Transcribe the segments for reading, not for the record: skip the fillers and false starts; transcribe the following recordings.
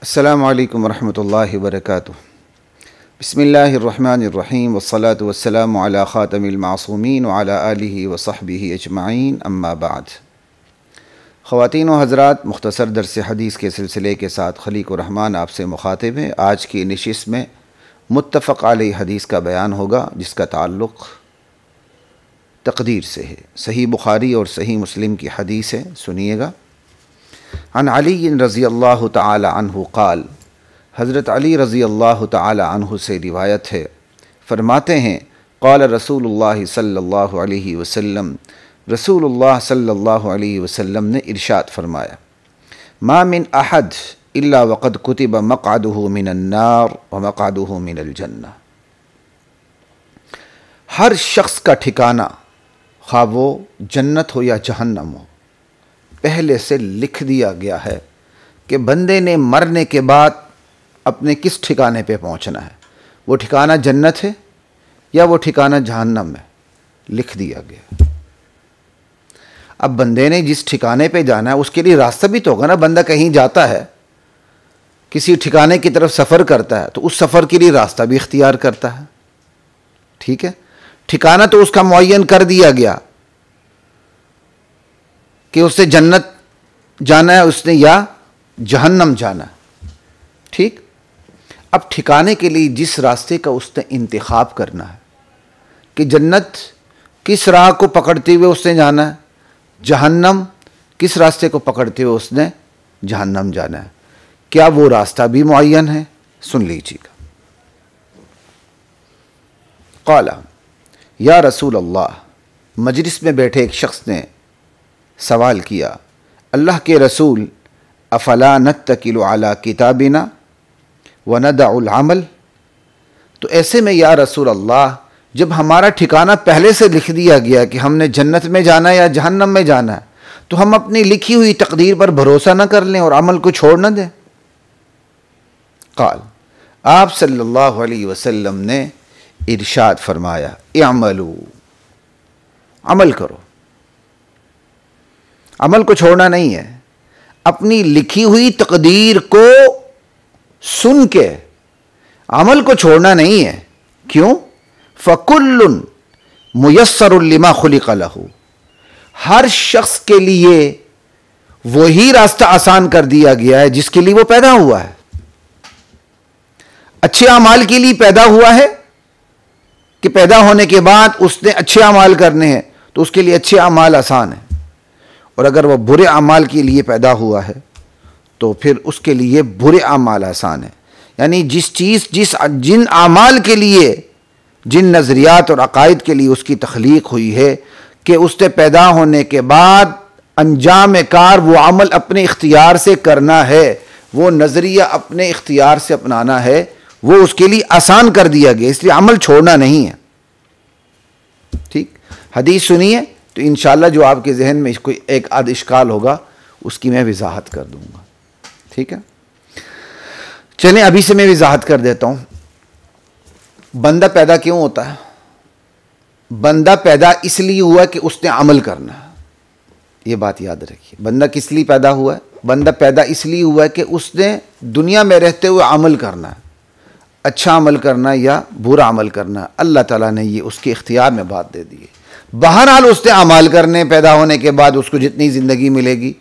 अस्सलामु अलैकुम वरहमतुल्लाहि वबरकातुहू। बिस्मिल्लाहिर्रहमानिर्रहीम वस्सलातु वस्सलामु अला ख़ातमिल मासूमीन व अला आलिहि व सहबिहि अजमाईन, अम्मा बाद। ख़वातीन व हज़रात, मुख्तसर दर्स हदीस के सिलसिले के साथ खलीक़ुर रहमान आपसे मुखातिब हैं। आज की नशिस्त में मुत्तफ़क़ अलैह हदीस का बयान होगा जिसका ताल्लुक़ तक़दीर से है। सही बुखारी और सही मुस्लिम की हदीस है, सुनिएगा। अन अली रज़ियल्लाहु तआला अन्हु क़ाल, हज़रत अली रज़ियल्लाहु तआला अन्हु से रिवायत है, फ़रमाते हैं क़ाल रसूलुल्लाह सल्लल्लाहु अलैहि वसल्लम, रसूलुल्लाह सल्लल्लाहु अलैहि वसल्लम ने इरशाद फरमाया, मा मिन अहद इल्ला वक़द कुतिब मक़अदुहु मिनन नार व मक़अदुहु मिनल जन्नह। हर शख्स का ठिकाना, खा वो जन्नत हो या जहन्नम हो, पहले से लिख दिया गया है कि बंदे ने मरने के बाद अपने किस ठिकाने पे पहुंचना है। वो ठिकाना जन्नत है या वो ठिकाना जहन्नम है, लिख दिया गया। अब बंदे ने जिस ठिकाने पे जाना है उसके लिए रास्ता भी तो होगा ना। बंदा कहीं जाता है, किसी ठिकाने की तरफ सफ़र करता है, तो उस सफ़र के लिए रास्ता भी इख्तियार करता है। ठीक है, ठिकाना तो उसका मुअय्यन कर दिया गया कि उससे जन्नत जाना है उसने या जहन्नम जाना है। ठीक, अब ठिकाने के लिए जिस रास्ते का उसने इंतखाब करना है कि जन्नत किस राह को पकड़ते हुए उसने जाना है, जहन्नम किस रास्ते को पकड़ते हुए उसने जहन्नम जाना है, क्या वो रास्ता भी मुअय्यन है? सुन लीजिएगा। क़ाला या रसूल अल्लाह, मजलिस में बैठे एक शख्स ने सवाल किया, अल्लाह के रसूल, अफला नत्तकिलु अला किताबिना व नदउल अमल। तो ऐसे में या रसूल अल्लाह, जब हमारा ठिकाना पहले से लिख दिया गया कि हमने जन्नत में जाना है या जहन्नम में जाना है, तो हम अपनी लिखी हुई तकदीर पर भरोसा न कर लें और अमल को छोड़ न दें। क़ाल, आप सल्लल्लाहु अलैहि वसल्लम ने इरशाद फरमाया, इअमलू, अमल करो। अमल को छोड़ना नहीं है, अपनी लिखी हुई तकदीर को सुन के अमल को छोड़ना नहीं है। क्यों? फ़कुल्लुन मुयस्सरुन लिमा खुलिक़ लहू, हर शख्स के लिए वही रास्ता आसान कर दिया गया है जिसके लिए वो पैदा हुआ है। अच्छे अमाल के लिए पैदा हुआ है कि पैदा होने के बाद उसने अच्छे अमाल करने हैं, तो उसके लिए अच्छे अमाल आसान है। और अगर वह बुरे अमाल के लिए पैदा हुआ है तो फिर उसके लिए बुरे अमाल आसान है। यानी जिन अमाल के लिए, जिन नज़रियात और अकायद के लिए उसकी तख्लीक हुई है कि उसने पैदा होने के बाद अंजाम कार वो अमल अपने इख्तियार से करना है, वो नज़रिया अपने इख्तियार से अपनाना है, वो उसके लिए आसान कर दिया गया, इसलिए अमल छोड़ना नहीं है। ठीक, हदीस सुनिए तो इंशाअल्लाह जो आपके जहन में कोई एक आध इश्काल होगा उसकी मैं वजाहत कर दूंगा। ठीक है, चलें अभी से मैं वजाहत कर देता हूं। बंदा पैदा क्यों होता है? बंदा पैदा इसलिए हुआ कि उसने अमल करना है। ये बात याद रखिए, बंदा किस लिए पैदा हुआ है? बंदा पैदा इसलिए हुआ है कि उसने दुनिया में रहते हुए अमल करना है, अच्छा अमल करना या बुरा अमल करना। अल्लाह ताला ने ये उसके इख्तियार में बात दे दी है। बहरहाल उसने अमाल करने, पैदा होने के बाद उसको जितनी ज़िंदगी मिलेगी।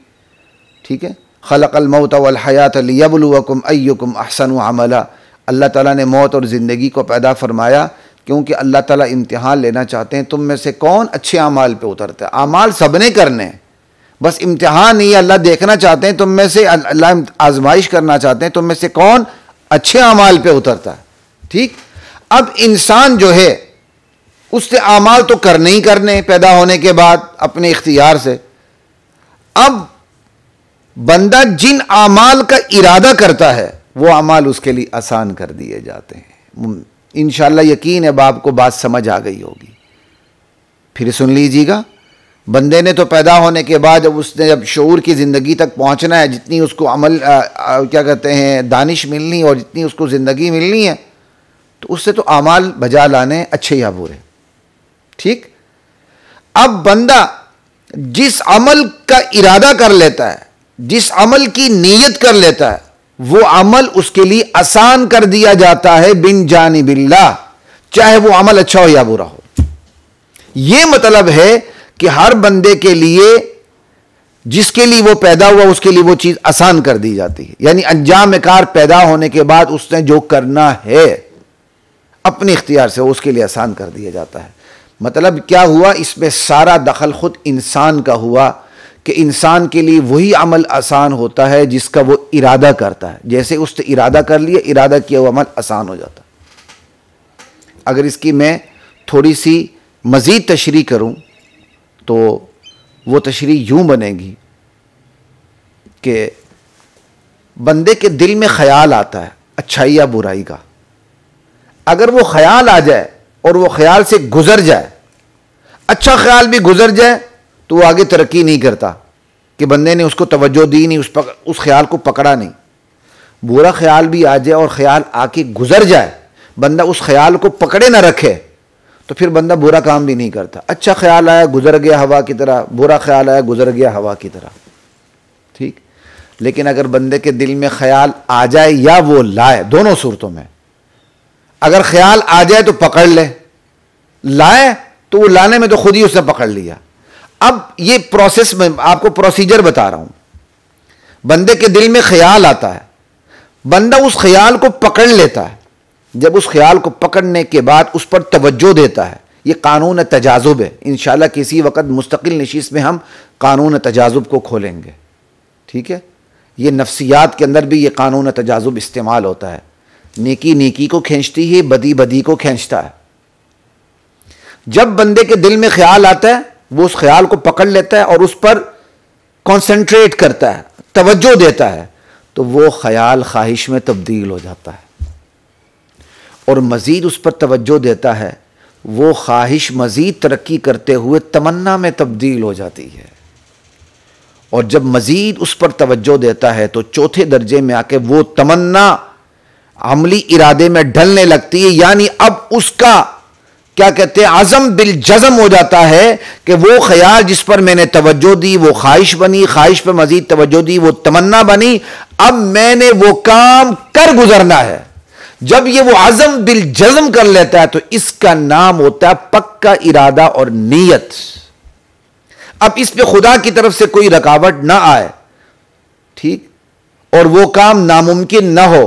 ठीक है, खलक़ल मौत वल हयात लियब्लुवकुम अय्युकुम अहसनु अमला। अल्लाह ताला ने मौत और ज़िंदगी को पैदा फरमाया क्योंकि अल्लाह ताला इम्तिहान लेना चाहते हैं तुम में से कौन अच्छे अमाल पे उतरता है। अमाल सब ने करने हैं, बस इम्तिहान नहीं, अल्लाह देखना चाहते हैं तुम में से, अल्लाह आजमाइश करना चाहते हैं तुम में से कौन अच्छे अमाल पे उतरता है। ठीक, अब इंसान जो है उससे अमाल तो करने ही करने पैदा होने के बाद अपने इख्तियार से। अब बंदा जिन अमाल का इरादा करता है वो अमाल उसके लिए आसान कर दिए जाते हैं। इंशाअल्लाह यकीन है आपको बात समझ आ गई होगी। फिर सुन लीजिएगा, बंदे ने तो पैदा होने के बाद जब शऊर की ज़िंदगी तक पहुंचना है, जितनी उसको अमल क्या कहते हैं दानिश मिलनी और जितनी उसको ज़िंदगी मिलनी है, तो उससे तो अमाल बजा लाने अच्छे या बुरे। ठीक, अब बंदा जिस अमल का इरादा कर लेता है, जिस अमल की नीयत कर लेता है, वो अमल उसके लिए आसान कर दिया जाता है बिन जानिबिल्लाह, चाहे वो अमल अच्छा हो या बुरा हो। यह मतलब है कि हर बंदे के लिए, जिसके लिए वो पैदा हुआ, उसके लिए वो चीज आसान कर दी जाती है। यानी अंजाम कार पैदा होने के बाद उसने जो करना है अपने इख्तियार से, उसके लिए आसान कर दिया जाता है। मतलब क्या हुआ, इसमें सारा दखल खुद इंसान का हुआ कि इंसान के लिए वही अमल आसान होता है जिसका वो इरादा करता है। जैसे उसने इरादा कर लिया, इरादा किया हुआ अमल आसान हो जाता है। अगर इसकी मैं थोड़ी सी मज़ीद तशरीह करूं तो वो तशरीह यूं बनेगी कि बंदे के दिल में ख्याल आता है अच्छाई या बुराई का। अगर वो ख्याल आ जाए और वो ख्याल से गुजर जाए, अच्छा ख्याल भी गुजर जाए, तो वो आगे तरक्की नहीं करता कि बंदे ने उसको तवज्जो दी नहीं, उस ख्याल को पकड़ा नहीं। बुरा ख्याल भी आ जाए और ख्याल आके गुजर जाए, बंदा उस ख्याल को पकड़े ना रखे, तो फिर बंदा बुरा काम भी नहीं करता। अच्छा ख्याल आया, गुजर गया हवा की तरह, बुरा ख्याल आया, गुजर गया हवा की तरह। ठीक। लेकिन अगर बंदे के दिल में ख्याल आ जाए या वो लाए, दोनों सूरतों में, अगर ख्याल आ जाए तो पकड़ ले, लाए तो वो लाने में तो खुद ही उसने पकड़ लिया। अब ये प्रोसेस में आपको प्रोसीजर बता रहा हूं। बंदे के दिल में ख्याल आता है, बंदा उस ख्याल को पकड़ लेता है। जब उस ख्याल को पकड़ने के बाद उस पर तवज्जो देता है, ये कानून तजाजुब है। इंशाल्लाह किसी वक्त मुस्तकिल नशीस में हम कानून तजाजुब को खोलेंगे। ठीक है, ये नफ्सियात के अंदर भी ये कानून तजाजुब इस्तेमाल होता है। नेकी नेकी को खींचती है, बदी बदी को खींचता है। जब बंदे के दिल में ख्याल आता है, वो उस ख्याल को पकड़ लेता है और उस पर कंसंट्रेट करता है, तवज्जो देता है, तो वो ख्याल ख्वाहिश में तब्दील हो जाता है और मजीद उस पर तवज्जो देता है, वो ख्वाहिश मजीद तरक्की करते हुए तमन्ना में तब्दील हो जाती है। और जब मजीद उस पर तवज्जो देता है तो चौथे दर्जे में आके वो तमन्ना अमली इरादे में ढलने लगती है। यानी अब उसका क्या कहते हैं, आज़म बिल जज़म हो जाता है कि वो ख्याल जिस पर मैंने तवज्जो दी वो ख्वाहिश बनी, ख्वाहिश पर मजीद तवज्जो दी वो तमन्ना बनी, अब मैंने वो काम कर गुजरना है। जब ये वो आज़म बिल जज़म कर लेता है तो इसका नाम होता है पक्का इरादा और नीयत। अब इस पे खुदा की तरफ से कोई रुकावट ना आए, ठीक, और वो काम नामुमकिन ना हो,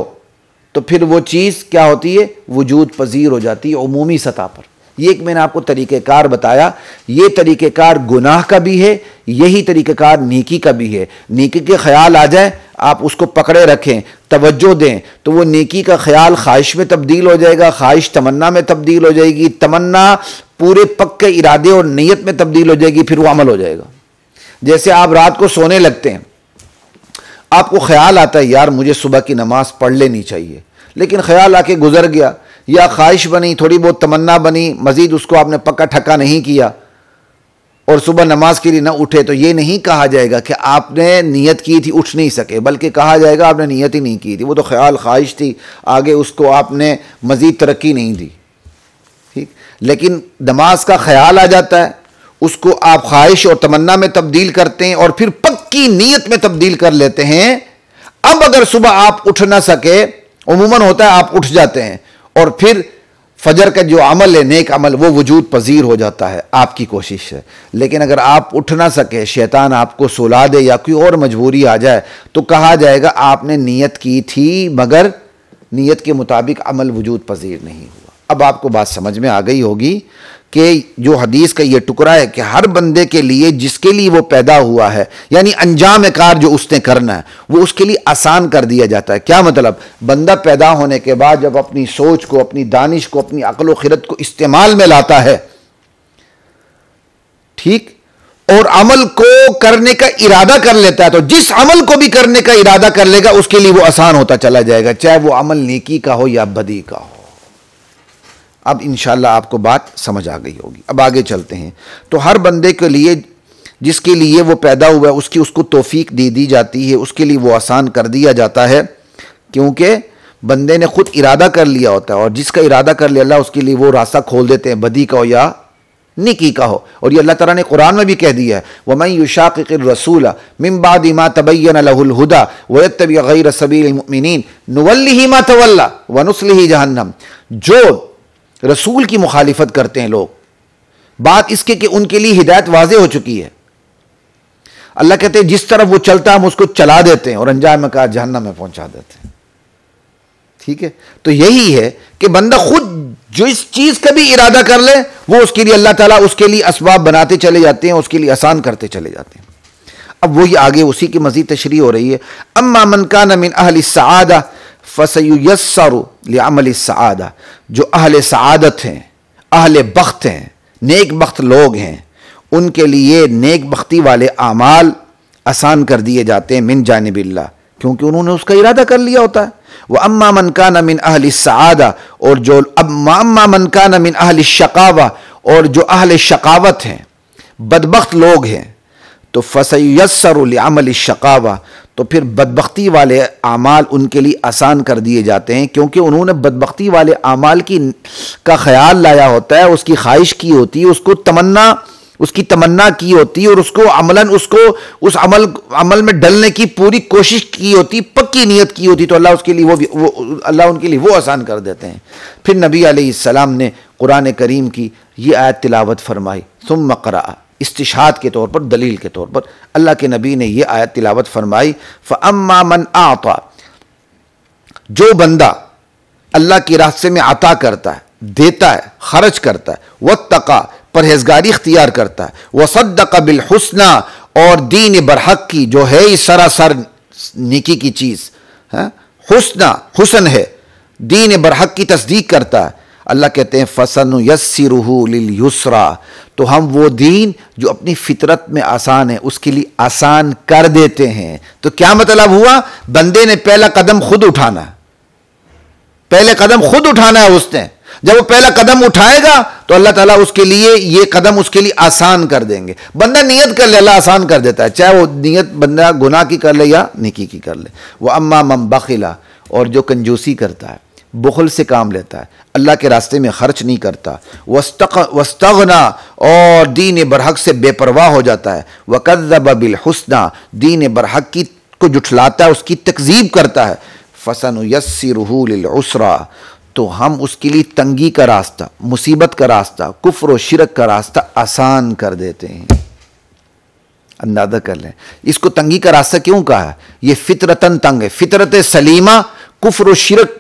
तो फिर वो चीज क्या होती है, वजूद पजीर हो जाती है उमूमी सतह पर। ये एक मैंने आपको तरीक़ेकार बताया। ये तरीक़ेकार गुनाह का भी है, यही तरीक़ेकार नेकी का भी है। नेकी के ख्याल आ जाए, आप उसको पकड़े रखें, तवज्जो दें, तो वो नेकी का ख्याल ख्वाहिश में तब्दील हो जाएगा, ख्वाहिश तमन्ना में तब्दील हो जाएगी, तमन्ना पूरे पक्के इरादे और नीयत में तब्दील हो जाएगी, फिर वो अमल हो जाएगा। जैसे आप रात को सोने लगते हैं, आपको ख्याल आता है यार मुझे सुबह की नमाज पढ़ लेनी चाहिए, लेकिन ख्याल आके गुजर गया, या ख्वाहिश बनी, थोड़ी बहुत तमन्ना बनी, मजीद उसको आपने पक्का ठक्का नहीं किया और सुबह नमाज के लिए ना उठे, तो ये नहीं कहा जाएगा कि आपने नीयत की थी उठ नहीं सके, बल्कि कहा जाएगा आपने नीयत ही नहीं की थी, वो तो ख्याल ख्वाहिश थी, आगे उसको आपने मजीद तरक्की नहीं दी। ठीक। लेकिन नमाज का ख्याल आ जाता है, उसको आप ख्वाहिश और तमन्ना में तब्दील करते हैं और फिर पक्की नीयत में तब्दील कर लेते हैं। अब अगर सुबह आप उठ ना सके, उमूमन होता है आप उठ जाते हैं और फिर फजर का जो अमल है, नेक अमल, वो वजूद पजीर हो जाता है, आपकी कोशिश है। लेकिन अगर आप उठ ना सके, शैतान आपको सुला दे या कोई और मजबूरी आ जाए, तो कहा जाएगा आपने नीयत की थी मगर नीयत के मुताबिक अमल वजूद पजीर नहीं हुआ। अब आपको बात समझ में आ गई होगी कि जो हदीस का ये टुकड़ा है कि हर बंदे के लिए जिसके लिए वो पैदा हुआ है, यानी अंजाम कार जो उसने करना है, वो उसके लिए आसान कर दिया जाता है। क्या मतलब, बंदा पैदा होने के बाद जब अपनी सोच को, अपनी दानिश को, अपनी अक्ल व खिरत को इस्तेमाल में लाता है, ठीक, और अमल को करने का इरादा कर लेता है, तो जिस अमल को भी करने का इरादा कर लेगा उसके लिए वो आसान होता चला जाएगा, चाहे वो अमल नेकी का हो या बदी का हो। अब इंशाल्लाह आपको बात समझ आ गई होगी। अब आगे चलते हैं। तो हर बंदे के लिए जिसके लिए वो पैदा हुआ है उसको तौफीक दे दी जाती है, उसके लिए वो आसान कर दिया जाता है, क्योंकि बंदे ने खुद इरादा कर लिया होता है, और जिसका इरादा कर लिया अल्लाह उसके लिए वो रास्ता खोल देते हैं, बदी का हो या नेकी का हो। और ये अल्लाह ताला ने कुरान में भी कह दिया है, वमन युशाक़िक़िर रसूल मिन बादि मा तबय्यन लहुल हुदा व यत्तबि गैर सबीलिल मुमिनीन नुवल्लिहि मा तवल्ला व नुस्लिहि जहन्नम। जो रसूल की मुखालिफत करते हैं लोग, बात इसके कि उनके लिए हिदायत वाज़ेह हो चुकी है, अल्लाह कहते हैं जिस तरफ वो चलता है हम उसको चला देते हैं और अंजाम में कहा जहन्नम में पहुंचा देते हैं। ठीक है, तो यही है कि बंदा खुद जो इस चीज का भी इरादा कर ले, वो उसके लिए अल्लाह ताला उसके लिए असबाब बनाते चले जाते हैं, उसके लिए आसान करते चले जाते हैं। अब वही आगे उसी की मजीद तशरीह हो रही है, अम्मा मन कान मिन अहल सआदा फसयुयस्सरु लिअमल सआदा। जो अहल सआदत हैं, अहल बख्त हैं, नेक बख्त लोग हैं, उनके लिए नेक बख्ती वाले आमाल आसान कर दिए जाते हैं मिन जानिबिल्लाह, क्योंकि उन्होंने उसका इरादा कर लिया होता है। वह अम्मा मन कान मिन अहल सआदा, और जो अम्मा मन कान मिन अहल शकावा, और जो अहल शकावत हैं, बदबख्त लोग हैं, तो फसयुयस्सरु लिअमल शकावा, तो फिर बदबख्ती वाले आमाल उनके लिए आसान कर दिए जाते हैं, क्योंकि उन्होंने बदबख्ती वाले आमाल का ख्याल लाया होता है, उसकी ख्वाहिश की होती है, उसकी तमन्ना की होती है, और उसको अमलन उस अमल में डलने की पूरी कोशिश की होती, पक्की नियत की होती, तो अल्लाह उसके लिए अल्लाह उनके लिए वो आसान कर देते हैं। फिर नबी अलैहिस्सलाम ने कुरान करीम की ये आयत तिलावत फरमाई, सुम्मा क़रा, इस्तिशाद के तौर पर, दलील के तौर पर अल्लाह के नबी ने ये आयत तिलावत फरमाई, फ़अम्मा मन आता, जो बंदा अल्लाह के रास्ते में अता करता है, देता है, खर्च करता है, वत्तक़ा, परहेजगारी इख्तियार करता है, वसद्दक़ बिल हुस्ना, और दीन बरहक की जो है इस सरासर नेकी की चीज़ है, हुस्न है, दीन बरहक की तस्दीक करता है, अल्लाह कहते हैं फसनुयस्सिरुहु लिल युस्रा, तो हम वो दीन जो अपनी फितरत में आसान है उसके लिए आसान कर देते हैं। तो क्या मतलब हुआ, बंदे ने पहला कदम खुद उठाना है, पहले कदम खुद उठाना है उसने। जब वो पहला कदम उठाएगा तो अल्लाह ताला उसके लिए ये कदम उसके लिए आसान कर देंगे। बंदा नियत कर ले, अल्लाह आसान कर देता है, चाहे वो नियत बंदा गुनाह की कर ले या नेकी की कर ले। वो अम्मा मम बखिला, और जो कंजूसी करता है, बुखल से काम लेता है, अल्लाह के रास्ते में खर्च नहीं करता, वस्तगना, और दीन बरहक से बेपरवाह हो जाता है, वकज़्ज़ब बिल हुस्ना, दीन बरहक की को जुठलाता है, उसकी तकज़ीब करता है, फसनुयस्सिरुहु लिल उसरा, तो हम उसके लिए तंगी का रास्ता, मुसीबत का रास्ता, कुफ्र और शिरक का रास्ता आसान कर देते हैं। अंदाजा कर लें इसको तंगी का रास्ता क्यों कहा है, ये फितरतन तंग है। फितरत सलीमा कुफ्र और शिरक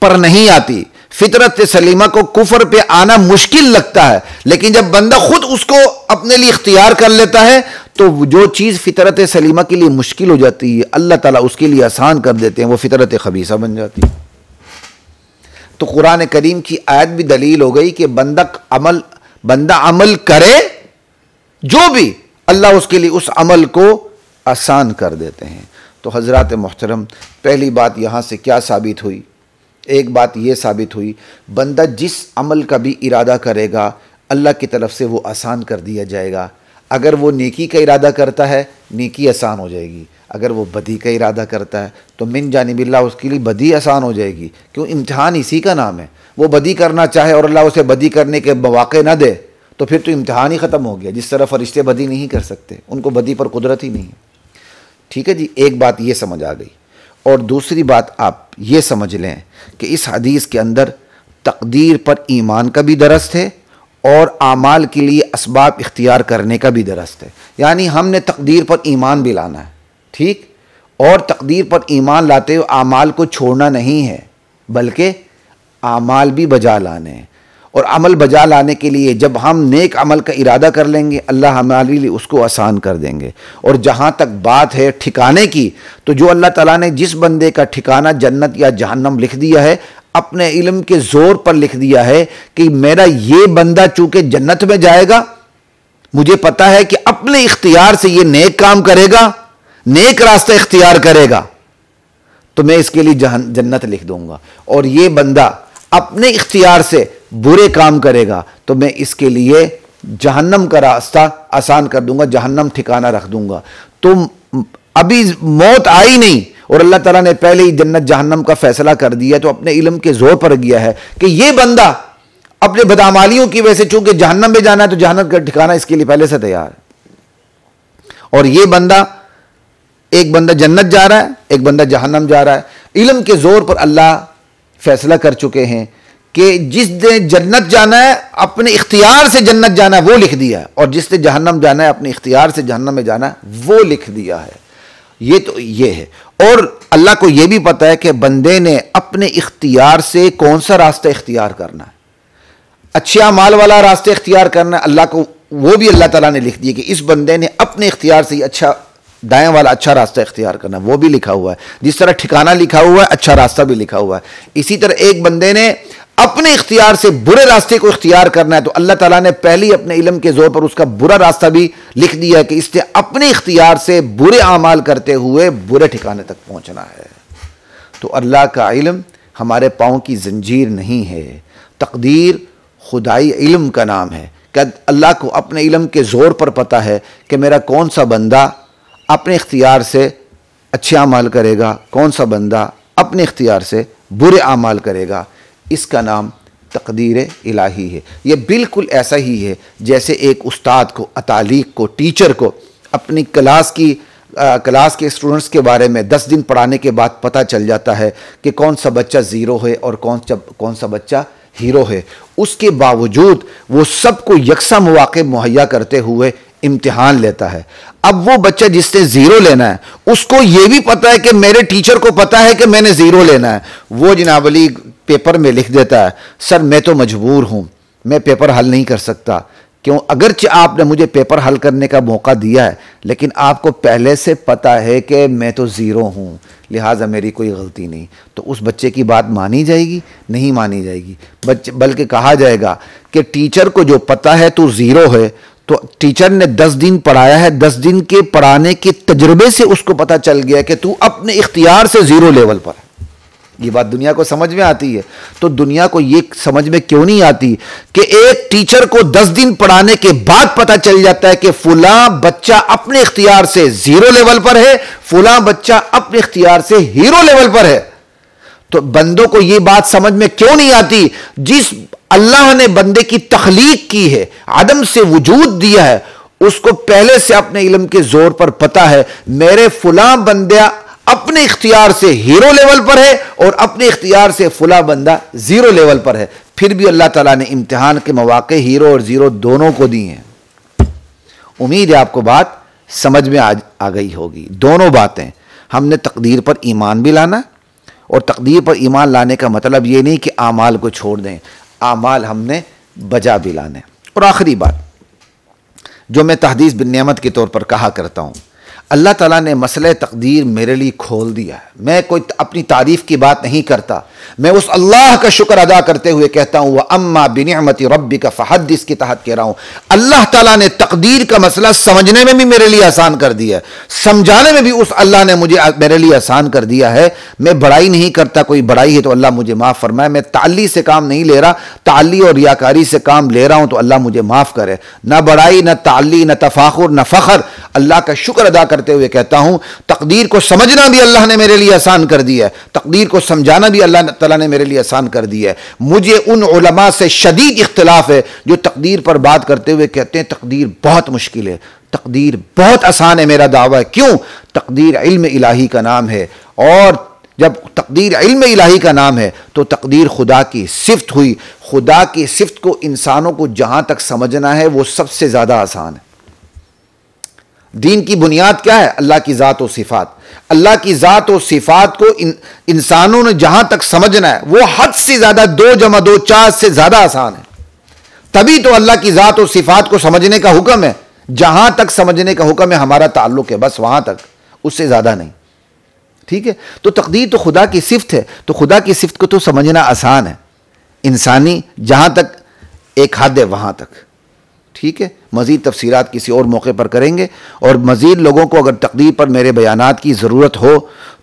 पर नहीं आती, फितरत सलीमा को कुफ्र पे आना मुश्किल लगता है, लेकिन जब बंदा खुद उसको अपने लिए इख्तियार कर लेता है तो जो चीज़ फितरत सलीमा के लिए मुश्किल हो जाती है अल्लाह ताला उसके लिए आसान कर देते हैं, वो फितरत खबीसा बन जाती है। तो कुरान करीम की आयत भी दलील हो गई कि बंदा अमल करे जो भी, अल्लाह उसके लिए उस अमल को आसान कर देते हैं। तो हजरात मोहतरम, पहली बात यहाँ से क्या साबित हुई, एक बात यह साबित हुई, बंदा जिस अमल का भी इरादा करेगा अल्लाह की तरफ से वो आसान कर दिया जाएगा। अगर वो नेकी का इरादा करता है नेकी आसान हो जाएगी, अगर वो बदी का इरादा करता है तो मिन जानिबिल्लाह उसके लिए बदी आसान हो जाएगी। क्यों, इम्तिहान इसी का नाम है। वो बदी करना चाहे और अल्लाह उसे बदी करने के मौके ना दे तो फिर तो इम्तिहान ही ख़त्म हो गया। जिस तरह फरिश्ते बदी नहीं कर सकते, उनको बदी पर कुदरत ही नहीं है। ठीक है जी, एक बात ये समझ आ गई। और दूसरी बात आप ये समझ लें कि इस हदीस के अंदर तकदीर पर ईमान का भी दरस्त है और आमाल के लिए असबाब इख्तियार करने का भी दरस्त है। यानी हमने तकदीर पर ईमान भी लाना है, ठीक, और तकदीर पर ईमान लाते हुए आमाल को छोड़ना नहीं है, बल्कि आमाल भी बजा लाने हैं। और अमल बजा लाने के लिए जब हम नेक अमल का इरादा कर लेंगे अल्लाह हमारे लिए उसको आसान कर देंगे। और जहाँ तक बात है ठिकाने की, तो जो अल्लाह ताला ने जिस बंदे का ठिकाना जन्नत या जहन्नम लिख दिया है, अपने इल्म के जोर पर लिख दिया है कि मेरा ये बंदा चूंकि जन्नत में जाएगा, मुझे पता है कि अपने इख्तियार से ये नेक काम करेगा, नेक रास्ता इख्तियार करेगा, तो मैं इसके लिए जन्नत लिख दूंगा। और ये बंदा अपने इख्तियार से बुरे काम करेगा तो मैं इसके लिए जहन्नम का रास्ता आसान कर दूंगा, जहन्नम ठिकाना रख दूंगा। तो अभी मौत आई नहीं और अल्लाह ताला ने पहले ही जन्नत जहन्नम का फैसला कर दिया, तो अपने इल्म के जोर पर गया है कि ये बंदा अपने बदआमालियों की वजह से चूंकि जहन्नम में जाना है तो जहन्नम का ठिकाना इसके लिए पहले से तैयार है। और ये बंदा, एक बंदा जन्नत जा रहा है, एक बंदा जहन्नम जा रहा है। इल्म के जोर पर अल्लाह फैसला कर चुके हैं कि जिसने जन्नत जाना है अपने इख्तियार से जन्नत जाना है वो लिख दिया है, और जिसने जहन्नम जाना है अपने इख्तियार से जहन्नम में जाना है वो लिख दिया है। ये तो ये है। और अल्लाह को यह भी पता है कि बंदे ने अपने इख्तियार से कौन सा रास्ता इख्तियार करना है। अच्छे अमाल वाला रास्ता इख्तियार करना है, अल्लाह को वो भी अल्लाह ताला ने लिख दिया कि इस बंदे ने अपने इख्तियार से अच्छा दाएं वाला अच्छा रास्ता इख्तियार करना, वो भी लिखा हुआ है। जिस तरह ठिकाना लिखा हुआ है, अच्छा रास्ता भी लिखा हुआ है। इसी तरह एक बंदे ने अपने इख्तियार से बुरे रास्ते को इख्तियार करना है तो अल्लाह ताला ने पहले ही अपने इल्म के जोर पर उसका बुरा रास्ता भी लिख दिया है कि इसने अपने इख्तियार से बुरे अमाल करते हुए बुरे ठिकाने तक पहुंचना है। तो अल्लाह का इल्म हमारे पाँव की जंजीर नहीं है, तकदीर खुदाई इल्म का नाम है। क्या अल्लाह को अपने इल्म के जोर पर पता है कि मेरा कौन सा बंदा अपने इख्तियार से अच्छे अमाल करेगा, कौन सा बंदा अपने इख्तियार से बुरे अमाल करेगा। इसका नाम तकदीर इलाही है। यह बिल्कुल ऐसा ही है जैसे एक उस्ताद को, अतालीक को, टीचर को अपनी क्लास के स्टूडेंट्स के बारे में 10 दिन पढ़ाने के बाद पता चल जाता है कि कौन सा बच्चा ज़ीरो है और कौन सा बच्चा हीरो है। उसके बावजूद वो सबको यकसा मौके मुहैया करते हुए इम्तिहान लेता है। अब वो बच्चा जिसने ज़ीरो लेना है उसको ये भी पता है कि मेरे टीचर को पता है कि मैंने ज़ीरो लेना है। वो जनाब अली पेपर में लिख देता है, सर मैं तो मजबूर हूँ, मैं पेपर हल नहीं कर सकता। क्यों? अगरचे आपने मुझे पेपर हल करने का मौका दिया है लेकिन आपको पहले से पता है कि मैं तो ज़ीरो हूँ, लिहाजा मेरी कोई गलती नहीं। तो उस बच्चे की बात मानी जाएगी? नहीं मानी जाएगी। बल्कि कहा जाएगा कि टीचर को जो पता है तू ज़ीरो है, तो टीचर ने 10 दिन पढ़ाया है, 10 दिन के पढ़ाने के तजुर्बे से उसको पता चल गया कि तू अपने इख्तियार से ज़ीरो लेवल पर है। ये बात दुनिया को समझ में आती है। तो दुनिया को ये समझ में क्यों नहीं आती कि एक टीचर को 10 दिन पढ़ाने के बाद पता चल जाता है कि फुला बच्चा अपने इख्तियार से ज़ीरो लेवल पर है, फुला बच्चा अपने इख्तियार से हीरो लेवल पर है। तो बंदों को ये बात समझ में क्यों नहीं आती? जिस अल्लाह ने बंदे की तख्लीक की है, आदम से वजूद दिया है, उसको पहले से अपने इल्म के जोर पर पता है मेरे फुला बंदा अपने इख्तियार से हीरो लेवल पर है और अपने इख्तियार से फुला बंदा ज़ीरो लेवल पर है। फिर भी अल्लाह ताला ने इम्तिहान के मौके हीरो और ज़ीरो दोनों को दिए हैं। उम्मीद है आपको बात समझ में आ गई होगी। दोनों बातें, हमने तकदीर पर ईमान भी लाना, और तकदीर पर ईमान लाने का मतलब ये नहीं कि आमाल को छोड़ दें, आमाल हमने बजा भी लाने। और आखिरी बात जो मैं तहदीस बिन नेमत के तौर पर कहा करता हूँ, अल्लाह ताला ने मसले तकदीर मेरे लिए खोल दिया है। मैं कोई अपनी तारीफ़ की बात नहीं करता, मैं उस अल्लाह का शुक्र अदा करते हुए कहता हूँ वह अम्मा बिनिअमति रब्बिका फहद्दिस के तहत कह रहा हूँ। अल्लाह ताला ने तकदीर का मसला समझने में भी मेरे लिए आसान कर दिया है, समझाने में भी उस अल्लाह ने मेरे लिए आसान कर दिया है। मैं बड़ाई नहीं करता, कोई बड़ाई है तो अल्लाह मुझे माफ़ फरमाए। मैं ताली से काम नहीं ले रहा, ताली और रियाकारी से काम ले रहा हूँ तो अल्लाह मुझे माफ़ करे। ना बड़ाई, ना ताली, ना तफाखुर, ना फ़ख्र, अल्लाह का शुक्र अदा करते हुए कहता हूँ तकदीर को समझना भी अल्लाह ने मेरे लिए आसान कर दिया है, तकदीर को समझाना भी अल्लाह ताला ने मेरे लिए आसान कर दिया है। मुझे उन उलमा से शदीद इख्तिलाफ है जो तकदीर पर बात करते हुए कहते हैं तकदीर बहुत मुश्किल है, तकदीर बहुत आसान है। मेरा दावा है, क्यों? तकदीर इल्म इलाही का नाम है, और जब तकदीर इल्म इलाही का नाम है तो तकदीर खुदा की सिफ्त हुई। खुदा की सिफ्त को इंसानों को जहां तक समझना है वो सबसे ज्यादा आसान है। दीन की बुनियाद क्या है? अल्लाह की ज़ात और सिफ़ात। अल्लाह की ज़ात और सिफ़ात को इंसानों ने जहां तक समझना है वो हद से ज़्यादा 2 + 2 4 से ज़्यादा आसान है। तभी तो अल्लाह की ज़ात और सिफ़ात को समझने का हुक्म है। जहां तक समझने का हुक्म है हमारा ताल्लुक है, बस वहां तक, उससे ज़्यादा नहीं। ठीक है? तो तकदीर तो खुदा की सिफ़त है, तो खुदा की सिफ़त को तो समझना आसान है। इंसानी जहां तक एक हद है वहां तक। ठीक है? मज़ीद तफसीरात किसी और मौके पर करेंगे। और मज़ीद लोगों को अगर तकदीर पर मेरे बयानात की ज़रूरत हो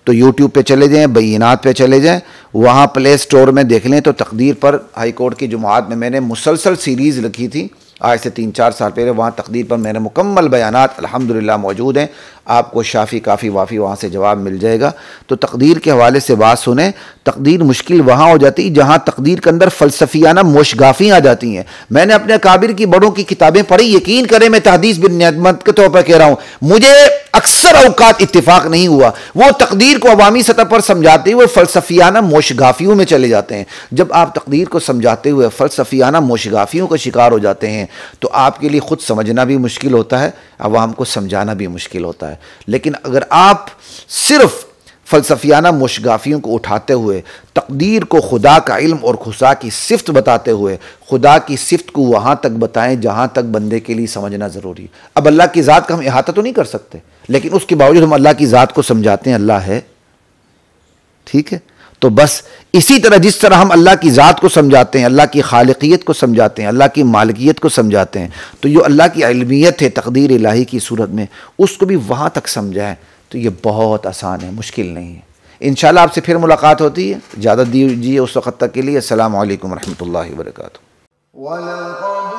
तो यूट्यूब पे चले जाएँ, बय्यिनात पे चले जाएँ, वहाँ प्ले स्टोर में देख लें तो तकदीर पर हाई कोर्ट की जुमात में मैंने मुसलसल सीरीज़ लिखी थी, आज से 3-4 साल पहले वहाँ तकदीर पर मेरे मुकम्मल बयानात अल्हम्दुलिल्लाह मौजूद हैं। आपको शाफ़ी काफ़ी वाफ़ी वहाँ से जवाब मिल जाएगा। तो तकदीर के हवाले से बात सुने। तकदीर मुश्किल वहाँ हो जाती है जहाँ तकदीर के अंदर फ़लसफ़ियाना मोशगाफ़ी आ जाती हैं। मैंने अपने अकाबिर की बड़ों की किताबें पढ़ी, यकीन करें मैं तहदीस बिन नियमत के तौर पर कह रहा हूँ, मुझे अक्सर औकात इत्तिफाक नहीं हुआ। वो तकदीर को अवामी सतह पर समझाते हुए फ़लसफ़ियाना मोशगाफ़ियों में चले जाते हैं। जब आप तकदीर को समझाते हुए फ़लसफ़ियाना मोशगाफ़ियों का शिकार हो जाते हैं तो आपके लिए ख़ुद समझना भी मुश्किल होता है, अवाम को समझाना भी मुश्किल होता है। लेकिन अगर आप सिर्फ फ़लसफ़ियाना मुशगाफ़ियों को उठाते हुए तकदीर को खुदा का इल्म और खुदा की सिफ्त बताते हुए खुदा की सिफ्त को वहाँ तक बताएं जहाँ तक बंदे के लिए समझना ज़रूरी है। अब अल्लाह की ज़ात का हम इहाता तो नहीं कर सकते, लेकिन उसके बावजूद हम अल्लाह की ज़ात को समझाते हैं अल्लाह है, ठीक है। तो बस इसी तरह जिस तरह हम अल्लाह की ज़ात को समझाते हैं, अल्लाह की खालिकियत को समझाते हैं, अल्लाह की मालिकियत को समझाते हैं, तो जो अल्लाह की इल्मियत है तकदीर इलाही की सूरत में, उसको भी वहाँ तक समझाएं तो ये बहुत आसान है, मुश्किल नहीं है। इंशाअल्लाह आपसे फिर मुलाकात होती है। इजाज़त दीजिए उस वक़्त तक के लिए। अस्सलामु अलैकुम रहमतुल्लाहि व बरकातुहू।